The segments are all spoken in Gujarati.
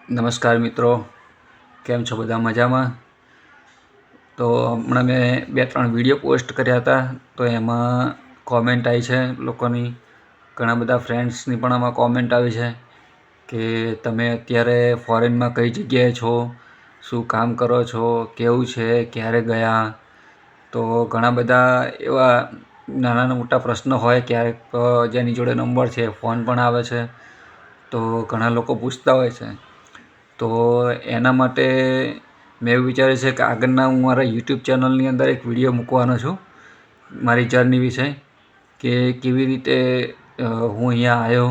નમસ્કાર મિત્રો, કેમ છો બધા? મજામાં? તો હમણાં મેં 2-3 વિડીયો પોસ્ટ કર્યા હતા, તો એમાં કોમેન્ટ આવી છે લોકોની. ઘણા બધા ફ્રેન્ડ્સની પણ આમાં કોમેન્ટ આવી છે કે તમે અત્યારે ફોરેનમાં કઈ જગ્યાએ છો, શું કામ કરો છો, કેવું છે, ક્યારે ગયા. તો ઘણા બધા એવા નાના મોટા પ્રશ્નો હોય, ક્યારેક જેની જોડે નંબર છે, ફોન પણ આવે છે, તો ઘણા લોકો પૂછતા હોય છે. તો એના માટે મેં એવું વિચાર્યું છે કે આગળના હું મારા યુટ્યુબ ચેનલની અંદર એક વિડીયો મૂકવાનો છું મારી જર્ની વિશે, કે કેવી રીતે હું અહીંયા આવ્યો,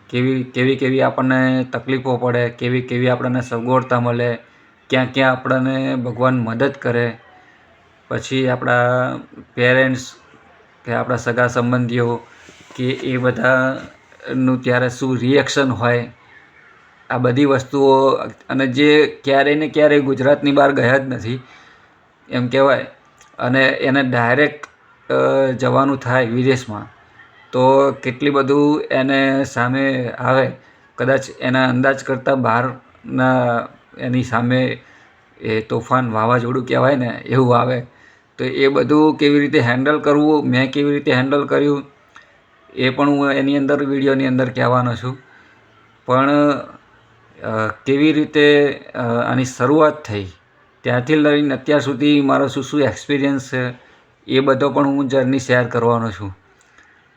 કેવી કેવી આપણને તકલીફો પડે, કેવી કેવી આપણને સગવડતા મળે, ક્યાં ક્યાં આપણને ભગવાન મદદ કરે, પછી આપણા પેરેન્ટ્સ કે આપણા સગા સંબંધીઓ કે એ બધાનું ત્યારે શું રિએક્શન હોય, આ બધી વસ્તુઓ. અને જે ક્યારેય ને ક્યારેય ગુજરાતની બહાર ગયા જ નથી એમ કહેવાય, અને એને ડાયરેક્ટ જવાનું થાય વિદેશમાં, તો કેટલી બધું એને સામે આવે, કદાચ એના અંદાજ કરતાં બહારના એની સામે એ તોફાન વાવાઝોડું કહેવાય ને એવું આવે. તો એ બધું કેવી રીતે હેન્ડલ કરવું, મેં કેવી રીતે હેન્ડલ કર્યું, એ પણ હું એની અંદર વિડીયોની અંદર કહેવાનો છું. પણ કેવી રીતે આની શરૂઆત થઈ, ત્યાંથી લઈને અત્યાર સુધી મારો શું શું એક્સપિરિયન્સ છે, એ બધો પણ હું જર્ની શેર કરવાનો છું.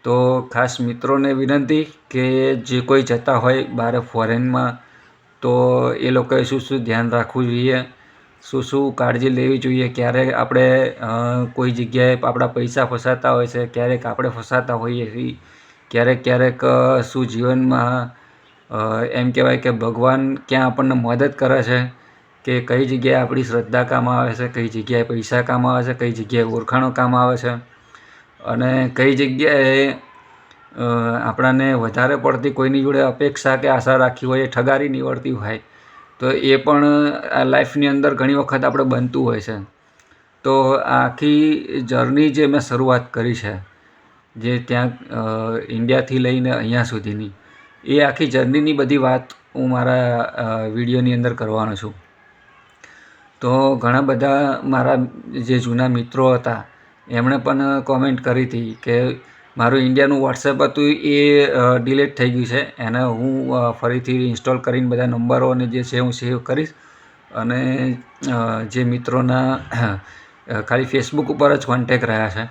તો ખાસ મિત્રોને વિનંતી કે જે કોઈ જતા હોય બહાર ફોરેનમાં, તો એ લોકોએ શું શું ધ્યાન રાખવું જોઈએ, શું શું કાળજી લેવી જોઈએ. ક્યારેક આપણે કોઈ જગ્યાએ આપણા પૈસા ફસાતા હોય છે, ક્યારેક આપણે ફસાતા હોઈએ છીએ, ક્યારેક શું જીવનમાં એમ કહેવાય કે ભગવાન ક્યાં આપણને મદદ કરે છે, કે કઈ જગ્યાએ આપણી શ્રદ્ધા કામ આવે છે, કઈ જગ્યાએ પૈસા કામ આવે છે, કઈ જગ્યાએ ઓળખાણો કામ આવે છે, અને કઈ જગ્યાએ આપણાને વધારે પડતી કોઈની જોડે અપેક્ષા કે આશા રાખી હોય એ ઠગારી નીવડતી હોય, તો એ પણ આ લાઈફની અંદર ઘણી વખત આપણે બનતું હોય છે. તો આખી જર્ની જે મેં શરૂઆત કરી છે, જે ત્યાં ઇન્ડિયાથી લઈને અહીંયા સુધીની, એ આખી જર્નીની બધી વાત હું મારા વિડીયોની અંદર કરવાનો છું. તો ઘણા બધા મારા જે જૂના મિત્રો હતા એમણે પણ કોમેન્ટ કરી હતી કે મારું ઇન્ડિયાનું વોટ્સએપ હતું એ ડિલીટ થઈ ગયું છે, એને હું ફરીથી ઇન્સ્ટોલ કરીને બધા નંબરોને જે છે હું સેવ કરીશ, અને જે મિત્રોના ખાલી ફેસબુક ઉપર જ કોન્ટેક રહ્યા છે,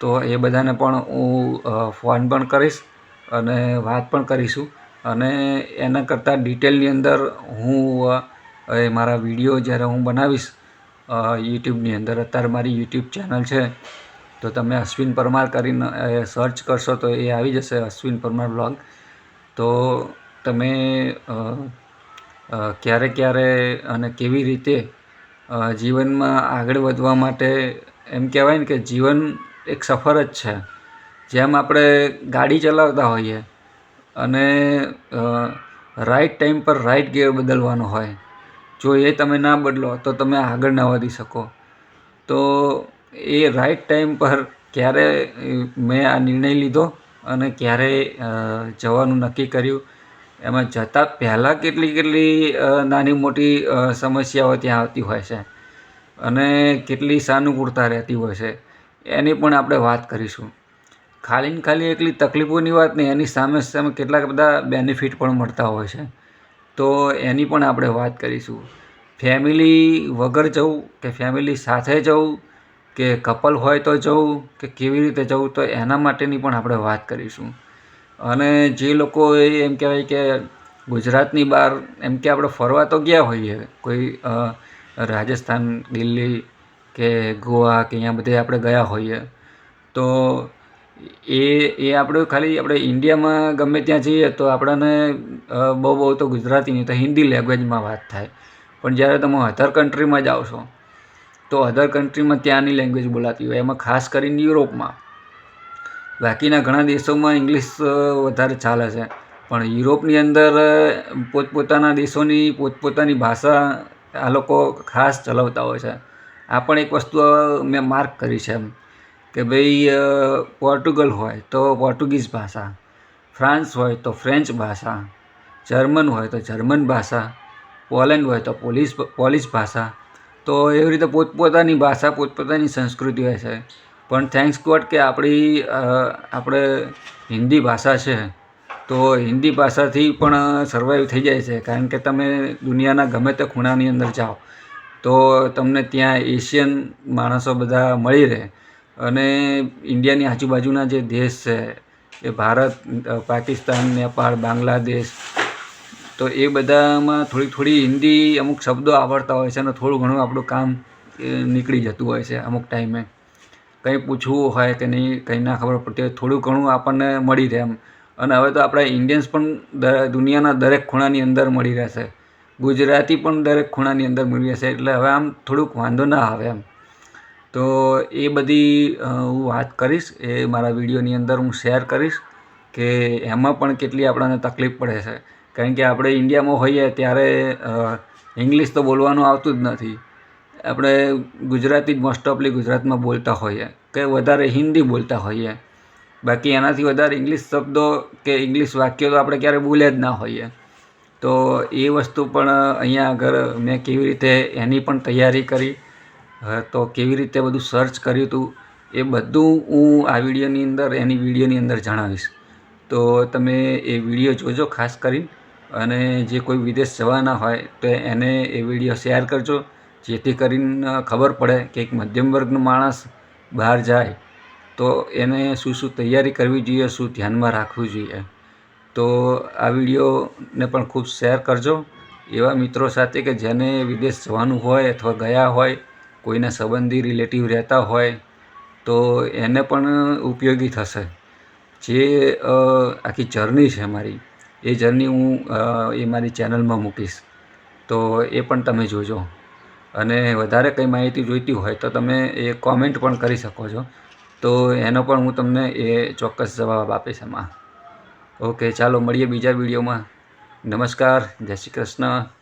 તો એ બધાને પણ હું ફોન પણ કરીશ અને વાત પણ કરીશું. અને એના કરતાં ડિટેલની અંદર હું મારા વિડીયો જ્યારે હું બનાવીશ યુટ્યુબની અંદર, અત્યારે મારી યુટ્યુબ ચેનલ છે, તો તમે અશ્વિન પરમાર કરીને સર્ચ કરશો તો એ આવી જશે, અશ્વિન પરમાર બ્લોગ. તો તમે ક્યારે ક્યારે અને કેવી રીતે જીવનમાં આગળ વધવા માટે, એમ કહેવાય ને કે જીવન એક સફર જ છે. જેમ આપણે ગાડી ચલાવતા હોઈએ અને રાઈટ ટાઈમ પર રાઈટ ગિયર બદલવાનો હોય, જો એ તમે ના બદલો તો તમે આગળ ના વધી શકો. તો એ રાઈટ ટાઈમ પર ક્યારે મેં આ નિર્ણય લીધો અને ક્યારે જવાનું નક્કી કર્યું, એમાં જતાં પહેલાં કેટલી નાની મોટી સમસ્યાઓ ત્યાં આવતી હોય છે, અને કેટલી સાનુકૂળતા રહેતી હોય છે, એની પણ આપણે વાત કરીશું. ખાલી ને ખાલી એકલી તકલીફોની વાત નહીં, એની સામે સામે કેટલાક બધા બેનિફિટ પણ મળતા હોય છે, તો એની પણ આપણે વાત કરીશું. ફેમિલી વગર જવું કે ફેમિલી સાથે જવું, કે કપલ હોય તો જવું, કે કેવી રીતે જવું, તો એના માટેની પણ આપણે વાત કરીશું. અને જે લોકો એમ કહેવાય કે ગુજરાતની બહાર એમ કે આપણે ફરવા તો ગયા હોઈએ, કોઈ રાજસ્થાન, દિલ્હી કે ગોવા કે અહીંયા બધે આપણે ગયા હોઈએ, તો એ આપણે ખાલી આપણે ઇન્ડિયામાં ગમે ત્યાં જઈએ તો આપણને બહુ તો ગુજરાતી નહીં તો હિન્દી લેંગ્વેજમાં વાત થાય. પણ જ્યારે તમે અધર કન્ટ્રીમાં જાઓ છો, તો અધર કન્ટ્રીમાં ત્યાંની લેંગ્વેજ બોલાતી હોય, એમાં ખાસ કરીને યુરોપમાં. બાકીના ઘણા દેશોમાં ઇંગ્લિશ વધારે ચાલે છે, પણ યુરોપની અંદર પોતપોતાના દેશોની પોતપોતાની ભાષા આ લોકો ખાસ ચલાવતા હોય છે. આ પણ એક વસ્તુ મેં માર્ક કરી છે, એમ કે ભાઈ પોર્ટુગલ હોય તો પોર્ટુગીઝ ભાષા, ફ્રાન્સ હોય તો ફ્રેન્ચ ભાષા, જર્મન હોય તો જર્મન ભાષા, પોલેન્ડ હોય તો પોલિશ ભાષા. તો એવી રીતે પોતપોતાની ભાષા, પોતપોતાની સંસ્કૃતિ હોય છે. પણ થેન્ક્સ ગોડ કે આપણે હિન્દી ભાષા છે, તો હિન્દી ભાષાથી પણ સર્વાઈવ થઈ જાય છે. કારણ કે તમે દુનિયાના ગમે તે ખૂણાની અંદર જાઓ તો તમને ત્યાં એશિયન માણસો બધા મળી રહે. અને ઇન્ડિયાની આજુબાજુના જે દેશ છે એ ભારત, પાકિસ્તાન, નેપાળ, બાંગ્લાદેશ, તો એ બધામાં થોડી હિન્દી અમુક શબ્દો આવડતા હોય છે અને થોડું ઘણું આપણું કામ નીકળી જતું હોય છે. અમુક ટાઈમે કંઈ પૂછવું હોય કે નહીં, કંઈ ના ખબર પડતી હોય, થોડું ઘણું આપણને મળી રહે એમ. અને હવે તો આપણા ઇન્ડિયન્સ પણ દુનિયાના દરેક ખૂણાની અંદર મળી રહેશે. ગુજરાતી પણ દરેક ખૂણાની અંદર મળી રહેશે. એટલે હવે આમ થોડુંક વાંધો ના આવે એમ. તો એ બધી હું વાત કરીશ, એ મારા વિડીયોની અંદર હું શેર કરીશ કે એમાં પણ કેટલી આપણને તકલીફ પડે છે. કારણ કે આપણે ઇન્ડિયામાં હોઈએ ત્યારે ઇંગ્લિશ તો બોલવાનું આવતું જ નથી. આપણે ગુજરાતી જ મોસ્ટ ઓફલી ગુજરાતમાં બોલતા હોઈએ કે વધારે હિન્દી બોલતા હોઈએ. બાકી એનાથી વધારે ઇંગ્લિશ શબ્દો કે ઇંગ્લિશ વાક્યો તો આપણે ક્યારેય બોલ્યા જ ના હોઈએ. તો એ વસ્તુ પણ અહીંયા આગળ મેં કેવી રીતે એની પણ તૈયારી કરી, તો કેવી રીતે બધું સર્ચ કર્યું હતું, એ બધું હું આ એની વિડીયોની અંદર જણાવીશ. તો તમે એ વિડીયો જોજો ખાસ કરીને. અને જે કોઈ વિદેશ જવાના હોય તો એને એ વિડીયો શેર કરજો, જેથી કરીને ખબર પડે કે એક મધ્યમ વર્ગનો માણસ બહાર જાય તો એને શું શું તૈયારી કરવી જોઈએ, શું ધ્યાનમાં રાખવું જોઈએ. તો આ વિડીયોને પણ ખૂબ શેર કરજો એવા મિત્રો સાથે કે જેને વિદેશ જવાનું હોય અથવા ગયા હોય, કોઈના સંબંધી રિલેટિવ રહેતા હોય તો એને પણ ઉપયોગી થશે. જે આખી જર્ની છે મારી, એ જર્ની હું એ મારી ચેનલમાં મૂકીશ, તો એ પણ તમે જોજો. અને વધારે કંઈ માહિતી જોઈતી હોય તો તમે એ કોમેન્ટ પણ કરી શકો છો, તો એનો પણ હું તમને એ ચોક્કસ જવાબ આપીશ એમાં. ઓકે, ચાલો મળીએ બીજા વિડીયોમાં. નમસ્કાર, જય શ્રી કૃષ્ણ.